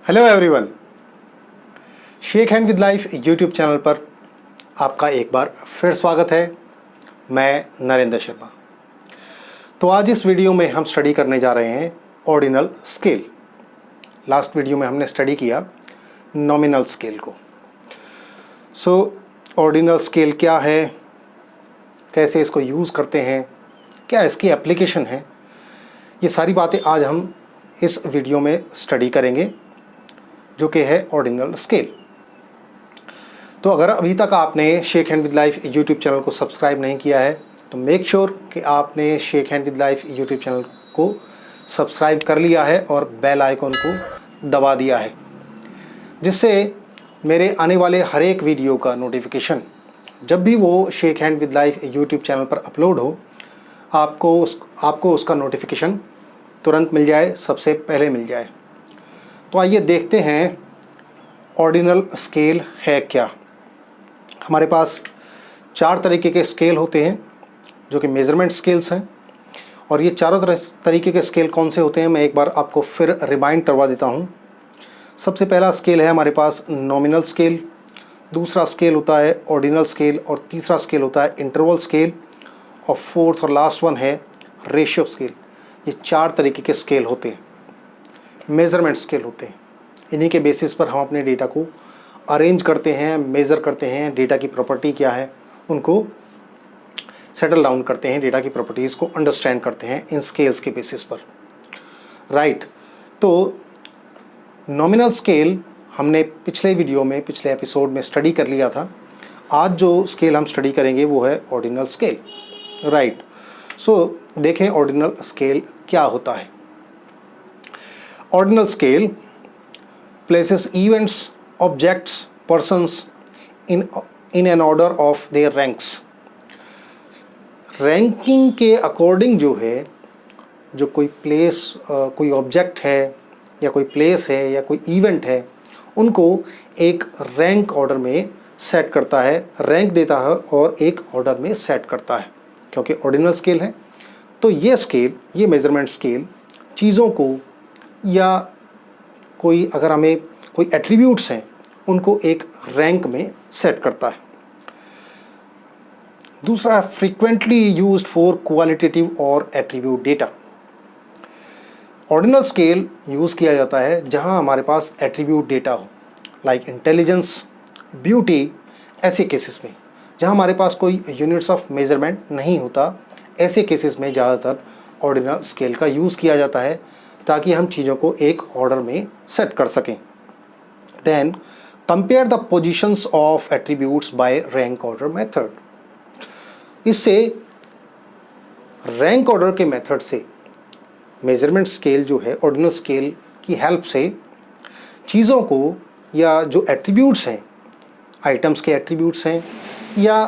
Hello everyone, shake hand with life YouTube channel पर आपका एक बार फिर स्वागत है। मैं नरेंद्र शर्मा। तो आज इस वीडियो में हम स्टडी करने जा रहे हैं ऑर्डिनल स्केल। लास्ट वीडियो में हमने स्टडी किया नॉमिनल स्केल को। ऑर्डिनल स्केल क्या है, कैसे इसको यूज़ करते हैं, क्या इसकी एप्लीकेशन है, ये सारी बातें आज हम इस वीडियो में स्टडी करेंगे, जो कि है ऑर्डिनल स्केल। तो अगर अभी तक आपने shake hand with life YouTube channel को सब्सक्राइब नहीं किया है तो मेक श्योर कि आपने shake hand with life YouTube channel को सब्सक्राइब कर लिया है और बेल आइकॉन को दबा दिया है, जिससे मेरे आने वाले हर एक वीडियो का नोटिफिकेशन जब भी वो shake hand with life YouTube channel पर अपलोड हो आपको उसका नोटिफिकेशन तुरंत मिल जाए, सबसे पहले मिल जाए। तो आइए देखते हैं ऑर्डिनल स्केल है क्या। हमारे पास 4 तरीके के स्केल होते हैं जो कि मेज़रमेंट स्केल्स हैं, और ये चारों तरीके के स्केल कौन से होते हैं मैं एक बार आपको फिर रिमाइंड करवा देता हूँ। सबसे पहला स्केल है हमारे पास नॉमिनल स्केल, दूसरा स्केल होता है ऑर्डिनल स्केल, और तीसरा स्केल होता है इंटरवल स्केल, और फोर्थ और लास्ट वन है रेशियो स्केल। ये 4 तरीके के स्केल होते हैं, मेज़रमेंट स्केल होते हैं। इन्हीं के बेसिस पर हम अपने डेटा को अरेंज करते हैं, मेज़र करते हैं, डेटा की प्रॉपर्टी क्या है उनको सेटल डाउन करते हैं, डेटा की प्रॉपर्टीज़ को अंडरस्टैंड करते हैं इन स्केल्स के बेसिस पर, राइट। तो नॉमिनल स्केल हमने पिछले वीडियो में, पिछले एपिसोड में स्टडी कर लिया था। आज जो स्केल हम स्टडी करेंगे वो है ऑर्डिनल स्केल, राइट। देखें ऑर्डिनल स्केल क्या होता है। Ordinal scale places events, objects, persons in an order of their ranks. Ranking के अकॉर्डिंग जो है, जो कोई प्लेस, कोई ऑब्जेक्ट है या कोई प्लेस है या कोई इवेंट है, उनको एक रैंक ऑर्डर में सेट करता है, रैंक देता है और एक ऑर्डर में सेट करता है। क्योंकि ऑर्डिनल स्केल है तो ये स्केल, ये मेज़रमेंट स्केल चीज़ों को या कोई, अगर हमें कोई एट्रीब्यूट्स हैं उनको एक रैंक में सेट करता है। दूसरा, फ्रीक्वेंटली यूज्ड फॉर क्वालिटेटिव और attribute data. Ordinal scale use किया जाता है जहां हमारे पास एट्रीब्यूट डेटा हो, लाइक इंटेलिजेंस, ब्यूटी, ऐसे केसेस में जहां हमारे पास कोई यूनिट्स ऑफ मेजरमेंट नहीं होता, ऐसे केसेस में ज़्यादातर ऑर्डिनल स्केल का यूज़ किया जाता है ताकि हम चीज़ों को एक ऑर्डर में सेट कर सकें। Then compare the positions of attributes by rank order method. इससे रैंक ऑर्डर के मेथड से मेजरमेंट स्केल जो है, ऑर्डिनल स्केल की हेल्प से चीज़ों को या जो एट्रीब्यूट्स हैं, आइटम्स के एट्रीब्यूट्स हैं या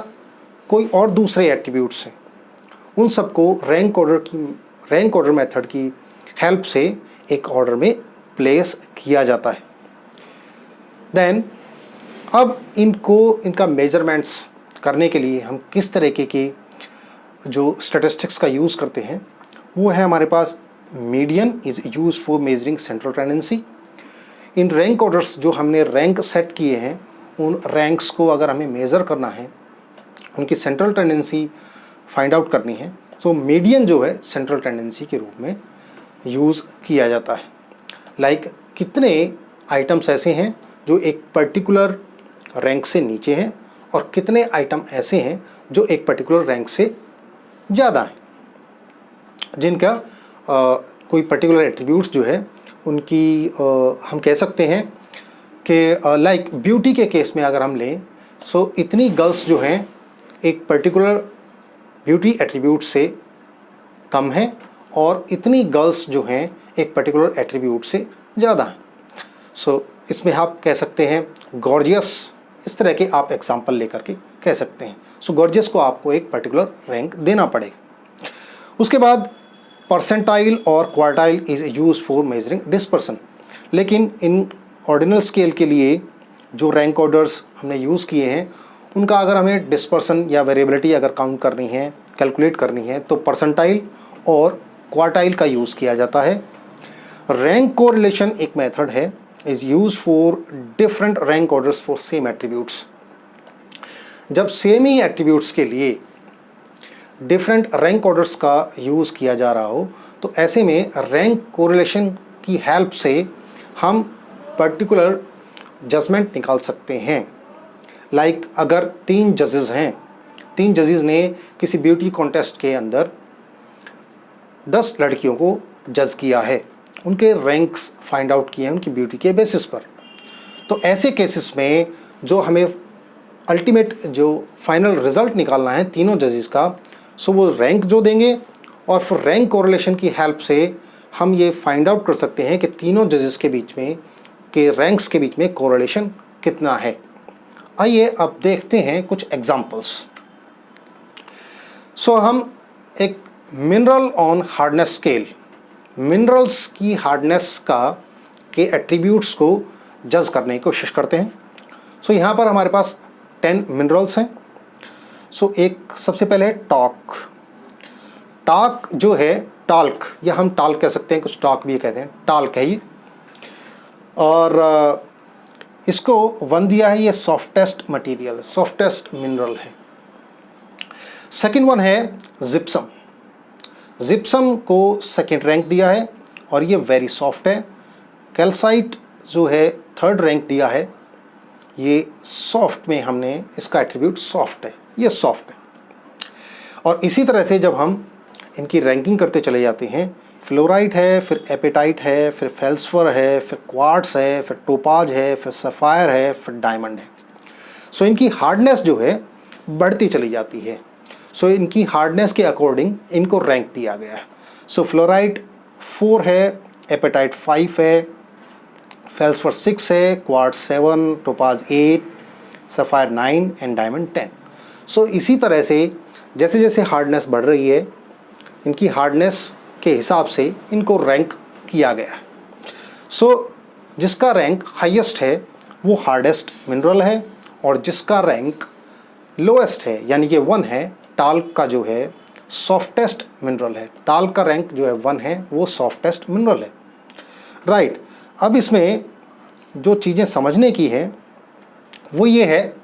कोई और दूसरे एट्रीब्यूट्स हैं, उन सबको रैंक ऑर्डर मेथड की हेल्प से एक ऑर्डर में प्लेस किया जाता है। देन अब इनका मेजरमेंट्स करने के लिए हम किस तरीके की जो स्टैटिस्टिक्स का यूज़ करते हैं वो है हमारे पास median is use for measuring central tendency. In rank orders जो हमने रैंक सेट किए हैं, उन रैंक्स को अगर हमें मेज़र करना है, उनकी सेंट्रल टेंडेंसी फाइंड आउट करनी है, तो मीडियन जो है सेंट्रल टेंडेंसी के रूप में यूज़ किया जाता है। लाइक कितने आइटम्स ऐसे हैं जो एक पर्टिकुलर रैंक से नीचे हैं और कितने आइटम ऐसे हैं जो एक पर्टिकुलर रैंक से ज़्यादा हैं, जिनका कोई पर्टिकुलर एट्रीब्यूट्स जो है उनकी हम कह सकते हैं कि लाइक ब्यूटी के केस में अगर हम लें, सो इतनी गर्ल्स जो हैं एक पर्टिकुलर ब्यूटी एट्रीब्यूट से कम हैं और इतनी गर्ल्स जो हैं एक पर्टिकुलर एट्रीब्यूट से ज़्यादा हैं। इसमें आप कह सकते हैं गॉर्जियस, इस तरह के आप एग्जांपल लेकर के कह सकते हैं। गॉर्जियस को आपको एक पर्टिकुलर रैंक देना पड़ेगा। उसके बाद परसेंटाइल और quartile is use for measuring dispersion. लेकिन इन ऑर्डिनल स्केल के लिए जो रैंक ऑर्डर्स हमने यूज़ किए हैं, उनका अगर हमें डिस्पर्सन या वेरिएबिलिटी अगर काउंट करनी है, कैलकुलेट करनी है, तो परसेंटाइल और क्वार्टाइल का यूज़ किया जाता है। रैंक कोरिलेशन एक मेथड है is used for different rank orders for same attributes. जब सेम ही एट्रीब्यूट्स के लिए डिफरेंट रैंक ऑर्डर्स का यूज़ किया जा रहा हो तो ऐसे में रैंक कोरिलेशन की हेल्प से हम पर्टिकुलर जजमेंट निकाल सकते हैं। लाइक अगर 3 जजेस हैं, 3 जजेस ने किसी ब्यूटी कॉन्टेस्ट के अंदर 10 लड़कियों को जज किया है, उनके रैंक्स फाइंड आउट किए हैं उनकी ब्यूटी के बेसिस पर, तो ऐसे केसेस में जो हमें अल्टीमेट जो फाइनल रिजल्ट निकालना है तीनों जजेस का, सो वो रैंक जो देंगे और फिर रैंक कोरिलेशन की हेल्प से हम ये फाइंड आउट कर सकते हैं कि तीनों जजेस के बीच में के रैंक्स के बीच में कोरिलेशन कितना है। आइए अब देखते हैं कुछ एग्जांपल्स। सो हम एक mineral on hardness scale, minerals की हार्डनेस के एट्रीब्यूट्स को जज करने की कोशिश करते हैं। सो यहाँ पर हमारे पास 10 मिनरल्स हैं। सो एक सबसे पहले है टॉक। टॉक जो है टाल्क, या हम टाल्क कह सकते हैं, कुछ टॉक भी कहते हैं, टाल्क है ये, और इसको 1 दिया है, ये सॉफ्टेस्ट मटेरियल, सॉफ्टेस्ट मिनरल है। सेकंड वन है जिप्सम। जिप्सम को सेकंड रैंक दिया है और ये वेरी सॉफ्ट है। कैल्साइट जो है 3rd रैंक दिया है, ये सॉफ्ट में हमने इसका एट्रीब्यूट सॉफ्ट है, ये सॉफ्ट है। और इसी तरह से जब हम इनकी रैंकिंग करते चले जाते हैं, फ्लोराइट है, फिर एपेटाइट है, फिर फेल्सफर है, फिर क्वार्ट्स है, फिर टोपाज है, फिर सफ़ायर है, फिर डायमंड है। सो इनकी हार्डनेस जो है बढ़ती चली जाती है। सो इनकी हार्डनेस के अकॉर्डिंग इनको रैंक दिया गया है। सो फ्लोराइट 4 है, एपेटाइट 5 है, फेल्सफर 6 है, quartz 7, topaz 8, sapphire 9 and diamond 10। सो इसी तरह से जैसे जैसे हार्डनेस बढ़ रही है, इनकी हार्डनेस के हिसाब से इनको रैंक किया गया है। सो जिसका रैंक हाईएस्ट है वो हार्डेस्ट मिनरल है, और जिसका रैंक लोएस्ट है यानी कि 1 है, टाल्क का जो है सॉफ्टेस्ट मिनरल है। टाल्क का रैंक जो है 1 है, वो सॉफ्टेस्ट मिनरल है। राइट, अब इसमें जो चीज़ें समझने की है वो ये है,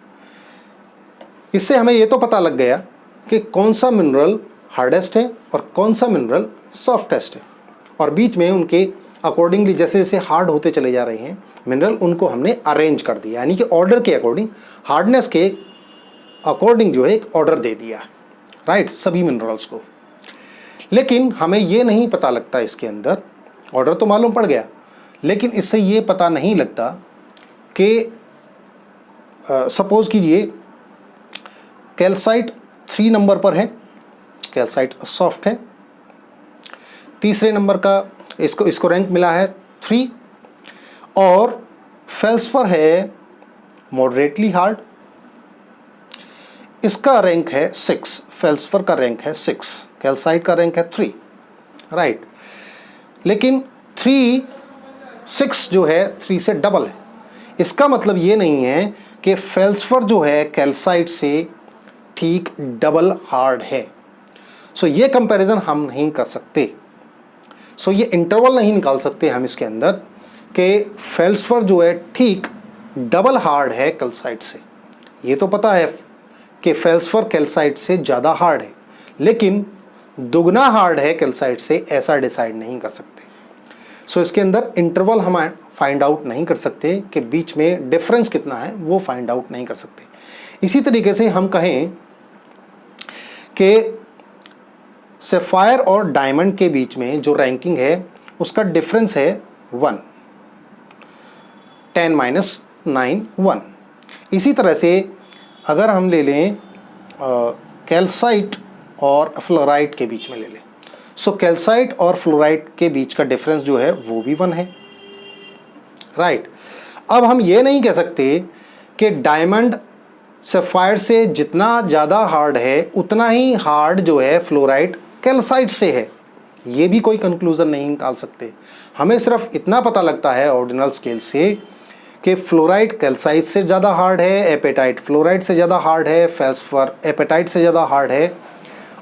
इससे हमें ये तो पता लग गया कि कौन सा मिनरल हार्डेस्ट है और कौन सा मिनरल सॉफ्टेस्ट है, और बीच में उनके अकॉर्डिंगली जैसे जैसे हार्ड होते चले जा रहे हैं मिनरल, उनको हमने अरेंज कर दिया, यानी कि ऑर्डर के अकॉर्डिंग, हार्डनेस के अकॉर्डिंग जो है एक ऑर्डर दे दिया। राइट, सभी मिनरल्स को। लेकिन हमें ये नहीं पता लगता, इसके अंदर ऑर्डर तो मालूम पड़ गया, लेकिन इससे ये पता नहीं लगता कि सपोज कीजिए कैल्साइट 3 नंबर पर है, कैल्साइट सॉफ्ट है, तीसरे नंबर का इसको रैंक मिला है 3, और फेल्सफर है मॉडरेटली हार्ड, इसका रैंक है 6, फेल्सफर का रैंक है 6, कैल्साइट का रैंक है 3। राइट, लेकिन 6 जो है 3 से डबल है। इसका मतलब ये नहीं है कि फेल्सफर जो है कैल्साइट से ठीक डबल हार्ड है। सो ये कंपैरिजन हम नहीं कर सकते। सो ये इंटरवल नहीं निकाल सकते हम इसके अंदर कि फेल्सफर जो है ठीक डबल हार्ड है कैल्साइट से। ये तो पता है कि फेल्सफर कैल्साइट से ज़्यादा हार्ड है, लेकिन दुगना हार्ड है कैल्साइट से, ऐसा डिसाइड नहीं कर सकते। सो इसके अंदर इंटरवल हम फाइंड आउट नहीं कर सकते कि बीच में डिफरेंस कितना है, वो फाइंड आउट नहीं कर सकते। इसी तरीके से हम कहें कि सफ़ायर और डायमंड के बीच में जो रैंकिंग है उसका डिफरेंस है 1, 10 - 9 1। इसी तरह से अगर हम ले लें कैल्साइट और फ्लोराइट के बीच में ले लें, सो कैल्साइट और फ्लोराइट के बीच का डिफरेंस जो है वो भी 1 है। राइट, अब हम ये नहीं कह सकते कि डायमंड सफ़ायर से जितना ज़्यादा हार्ड है उतना ही हार्ड जो है फ्लोराइट कैल्साइट से है, ये भी कोई कंक्लूज़न नहीं निकाल सकते। हमें सिर्फ इतना पता लगता है ऑर्डिनल स्केल से कि फ्लोराइट कैल्साइट से ज़्यादा हार्ड है, एपेटाइट फ्लोराइट से ज़्यादा हार्ड है, फेल्सफर एपेटाइट से ज़्यादा हार्ड है,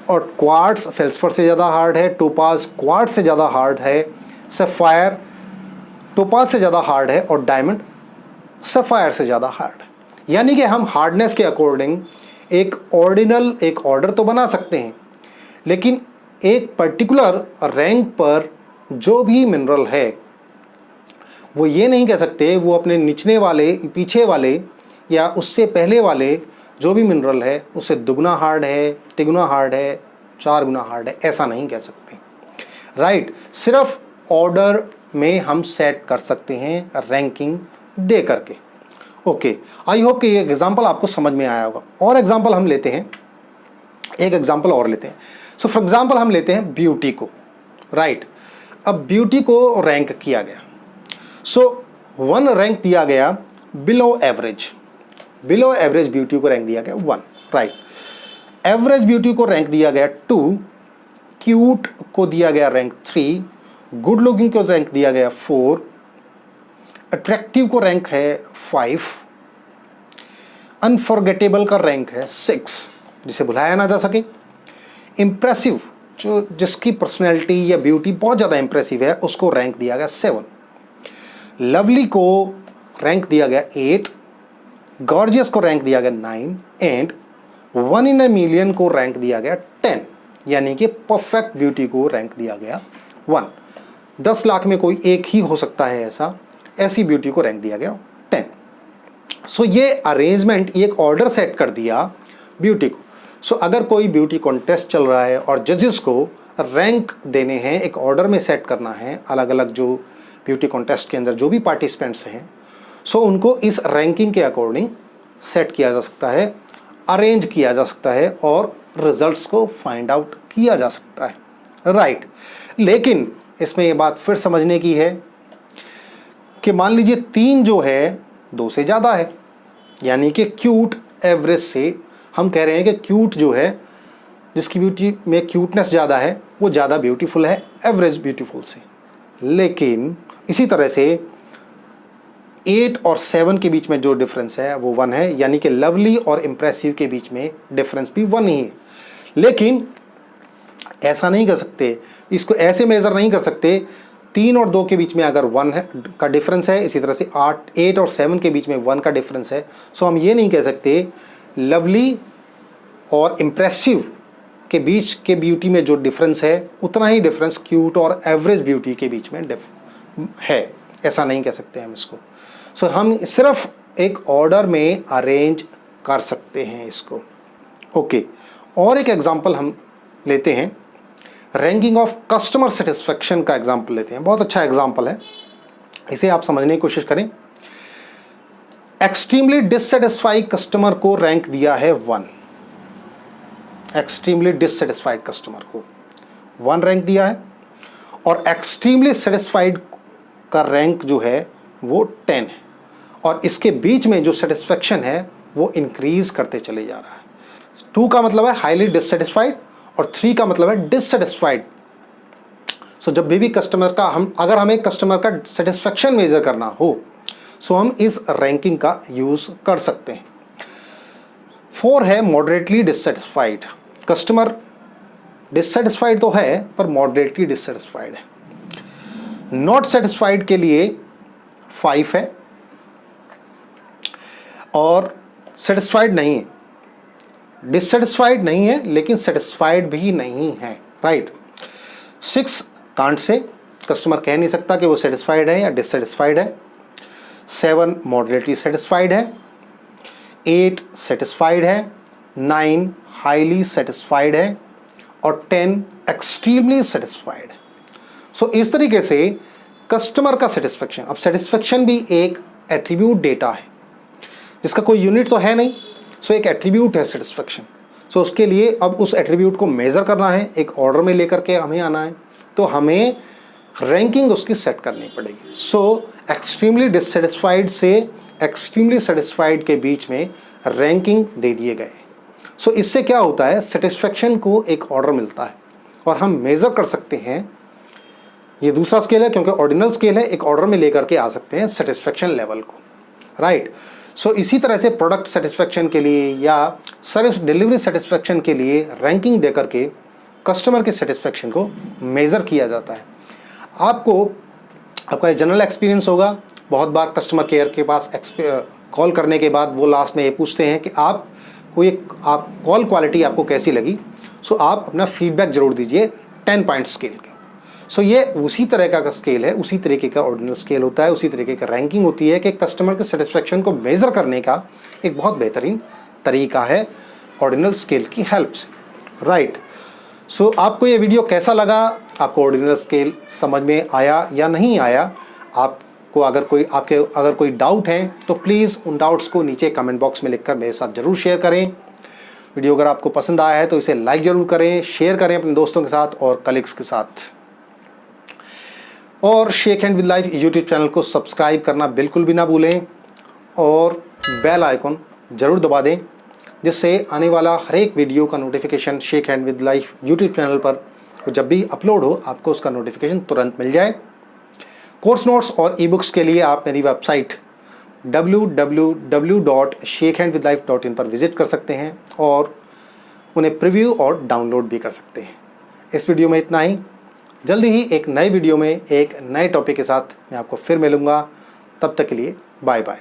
और क्वार्ट्स फेल्सफर से ज़्यादा हार्ड है, टोपाज क्वार्ट्स से ज़्यादा हार्ड है, सफ़ायर टोपाज से ज़्यादा हार्ड है और डायमंड सफ़ायर से ज़्यादा हार्ड है। यानी कि हम हार्डनेस के अकॉर्डिंग एक ऑर्डिनल एक ऑर्डर तो बना सकते हैं, लेकिन एक पर्टिकुलर रैंक पर जो भी मिनरल है वो ये नहीं कह सकते वो अपने निचले वाले, पीछे वाले या उससे पहले वाले जो भी मिनरल है उससे दुगना हार्ड है, तिगुना हार्ड है, 4 गुना हार्ड है, ऐसा नहीं कह सकते। राइट, सिर्फ ऑर्डर में हम सेट कर सकते हैं रैंकिंग दे करके। ओके, आई होप कि ये एग्जांपल आपको समझ में आया होगा। और एग्जांपल हम लेते हैं, एक एग्जांपल और लेते हैं। सो फॉर एग्जांपल हम लेते हैं ब्यूटी को। राइट, अब ब्यूटी को रैंक किया गया। सो 1 रैंक दिया गया below average, below average beauty को रैंक दिया गया 1। राइट, एवरेज ब्यूटी को रैंक दिया गया 2, क्यूट को दिया गया रैंक 3, गुड लुकिंग को रैंक दिया गया 4, अट्रैक्टिव को रैंक है 5, अनफॉरगेटेबल का रैंक है 6, जिसे भुलाया ना जा सके, इंप्रेसिव जो जिसकी पर्सनैलिटी या ब्यूटी बहुत ज़्यादा इंप्रेसिव है उसको रैंक दिया गया 7, लवली को रैंक दिया गया 8, गॉर्जियस को रैंक दिया गया 9 एंड 1 इन अ मिलियन को रैंक दिया गया 10, यानी कि परफेक्ट ब्यूटी को रैंक दिया गया 1। 10 लाख में कोई एक ही हो सकता है ऐसी ब्यूटी को रैंक दिया गया 10। सो ये अरेंजमेंट, ये एक ऑर्डर सेट कर दिया ब्यूटी को। सो अगर कोई ब्यूटी कॉन्टेस्ट चल रहा है और जजेस को रैंक देने हैं, एक ऑर्डर में सेट करना है अलग अलग जो ब्यूटी कॉन्टेस्ट के अंदर जो भी पार्टिसिपेंट्स हैं, सो उनको इस रैंकिंग के अकॉर्डिंग सेट किया जा सकता है, अरेंज किया जा सकता है और रिजल्ट्स को फाइंड आउट किया जा सकता है। राइट, लेकिन इसमें ये बात फिर समझने की है कि मान लीजिए 3 जो है 2 से ज़्यादा है, यानी कि क्यूट एवरेज से हम कह रहे हैं कि क्यूट जो है, जिसकी ब्यूटी में क्यूटनेस ज़्यादा है वो ज़्यादा ब्यूटीफुल है एवरेज ब्यूटीफुल से। लेकिन इसी तरह से 8 और 7 के बीच में जो डिफरेंस है वो 1 है, यानी कि लवली और इम्प्रेसिव के बीच में डिफरेंस भी 1 ही है। लेकिन ऐसा नहीं कर सकते, इसको ऐसे मेज़र नहीं कर सकते 3 और 2 के बीच में अगर 1 है का डिफरेंस है, इसी तरह से 8 और 7 के बीच में 1 का डिफरेंस है, सो हम ये नहीं कह सकते लवली और इम्प्रेसिव के बीच के ब्यूटी में जो डिफरेंस है उतना ही डिफरेंस क्यूट और एवरेज ब्यूटी के बीच में है, ऐसा नहीं कह सकते हम इसको। सो हम सिर्फ एक ऑर्डर में अरेंज कर सकते हैं इसको। ओके, और एक एग्जांपल हम लेते हैं, रैंकिंग ऑफ कस्टमर सेटिस्फेक्शन का एग्जांपल लेते हैं। बहुत अच्छा एग्जांपल है, इसे आप समझने की कोशिश करें। एक्सट्रीमली डिससेटिस्फाइड कस्टमर को रैंक दिया है 1, एक्सट्रीमली डिससेटिस्फाइड कस्टमर को 1 रैंक दिया है, और एक्सट्रीमली सेटिस्फाइड का रैंक जो है वो 10 है, और इसके बीच में जो सेटिस्फेक्शन है वो इंक्रीज करते चले जा रहा है। 2 का मतलब है हाईली डिससेटिस्फाइड और 3 का मतलब है डिससेटिस्फाइड। सो जब भी कस्टमर का अगर हमें कस्टमर का सेटिस्फेक्शन मेजर करना हो सो हम इस रैंकिंग का यूज़ कर सकते हैं। 4 है मॉडरेटली डिससेटिस्फाइड, कस्टमर डिससेटिस्फाइड तो है पर मॉडरेटली डिससेटिस्फाइड है। नॉट सेटिस्फाइड के लिए 5 है और सेटिस्फाइड नहीं है, डिससेटिस्फाइड नहीं है लेकिन सेटिस्फाइड भी नहीं है। राइट, 6 कांट से कस्टमर कह नहीं सकता कि वो सेटिस्फाइड है या डिससेटिस्फाइड है। 7 मॉडरेटली सेटिस्फाइड है, 8 सेटिस्फाइड है, 9 हाईली सेटिस्फाइड है और 10 एक्सट्रीमली सेटिस्फाइड है। सो इस तरीके से कस्टमर का सेटिस्फेक्शन, अब सेटिस्फेक्शन भी एक एट्रीब्यूट डेटा है जिसका कोई यूनिट तो है नहीं, सो एक एट्रीब्यूट है सेटिस्फेक्शन। सो उसके लिए अब उस एट्रीब्यूट को मेज़र करना है, एक ऑर्डर में लेकर के हमें आना है, तो हमें रैंकिंग उसकी सेट करनी पड़ेगी। सो एक्सट्रीमली डिससेटिस्फाइड से एक्सट्रीमली सेटिस्फाइड के बीच में रैंकिंग दे दिए गए। सो इससे क्या होता है, सेटिस्फेक्शन को एक ऑर्डर मिलता है और हम मेज़र कर सकते हैं। ये दूसरा स्केल है क्योंकि ऑर्डिनल स्केल है, एक ऑर्डर में लेकर के आ सकते हैं सेटिस्फेक्शन लेवल को। राइट, सो इसी तरह से प्रोडक्ट सेटिस्फेक्शन के लिए या सर्विस डिलीवरी सेटिस्फेक्शन के लिए रैंकिंग देकर के कस्टमर के सेटिस्फेक्शन को मेज़र किया जाता है। आपको आपका ये जनरल एक्सपीरियंस होगा। बहुत बार कस्टमर केयर के पास कॉल करने के बाद वो लास्ट में ये पूछते हैं कि आप कॉल क्वालिटी आपको कैसी लगी। सो आप अपना फीडबैक ज़रूर दीजिए 10 पॉइंट स्केल के। सो ये उसी तरह का स्केल है, उसी तरीके का ऑर्डिनल स्केल होता है, उसी तरीके का रैंकिंग होती है कि कस्टमर के सेटिस्फेक्शन को मेज़र करने का एक बहुत बेहतरीन तरीका है ऑर्डिनल स्केल की हेल्प से, राइट। सो आपको ये वीडियो कैसा लगा, आपको ऑर्डिनल स्केल समझ में आया या नहीं आया? आपको अगर कोई डाउट है तो प्लीज़ उन डाउट्स को नीचे कमेंट बॉक्स में लिखकर मेरे साथ ज़रूर शेयर करें। वीडियो अगर आपको पसंद आया है तो इसे लाइक ज़रूर करें, शेयर करें अपने दोस्तों के साथ और कलीग्स के साथ। और shake hand with life YouTube channel को सब्सक्राइब करना बिल्कुल भी ना भूलें और बेल आइकॉन ज़रूर दबा दें, जिससे आने वाला हर एक वीडियो का notification shake hand with life YouTube channel पर जब भी अपलोड हो आपको उसका नोटिफिकेशन तुरंत मिल जाए। कोर्स नोट्स और ई बुक्स के लिए आप मेरी वेबसाइट www.shakehandwithlife.in पर विज़िट कर सकते हैं और उन्हें प्रीव्यू और डाउनलोड भी कर सकते हैं। इस वीडियो में इतना ही। जल्दी ही एक नए वीडियो में एक नए टॉपिक के साथ मैं आपको फिर मिलूँगा। तब तक के लिए बाय बाय।